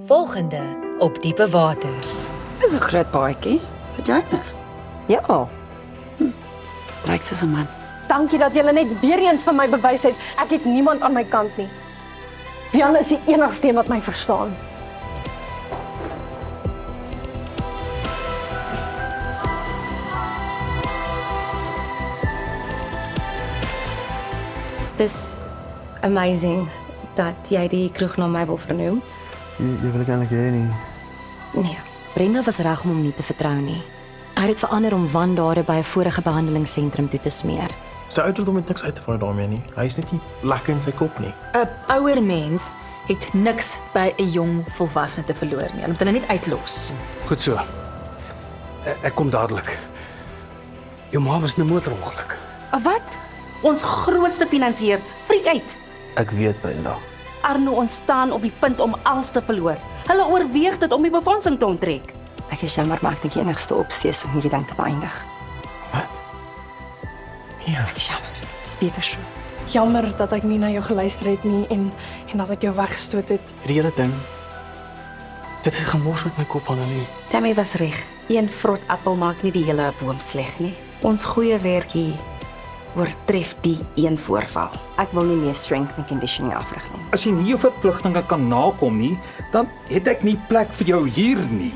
Volgende op Diepe Waters. Dis 'n groot baadjie. Sit jy nou? Ja, Lyk soos 'n man. Dankie dat julle net weer eens vir my bewys het, ek het niemand aan my kant nie. Jan is die enigste een wat my verstaan. Dis amazing dat jy die kroeg na my wil vernoem. Jy wil ek eintlik hê nie. Nee, Brenda was reg om hom nie te vertrou nie. Hy het verander om wandare by 'n vorige behandelingsentrum toe te smeer. Sy ouderdom het niks uit te vaar daarmee nie. Hy is net nie lekker in sy kop nie. 'n Ouer mens het niks by 'n jong volwassene te verloor nie. Hulle moet hulle net uitlos. Goed so. Ek kom dadelik. Jou ma was in 'n motorongeluk. wat? Ons grootste finansier, friek uit. Ek weet, Brenda. Arno, ons staan op die punt om alles te verloor. Hulle oorweeg dit om die befondsing te onttrek. Ek is jammer, maar ek dink die enigste opsie is om hierdie ding te beëindig. Ja. Ek is jammer. Dis beter so. Jammer dat ek nie na jou geluister het nie en dat ek jou weggestoot het. Die hele ding. Dit het gemors met my kop aan nie. Tammy was reg. Een vrot appel maak nie die hele boom sleg nie. Ons goeie werkie oortref die een voorval. Ek wil nie meer strength and conditioning afrig nie. As jy nie jou verpligtinge kan nakom nie, dan het ek nie plek vir jou hier nie.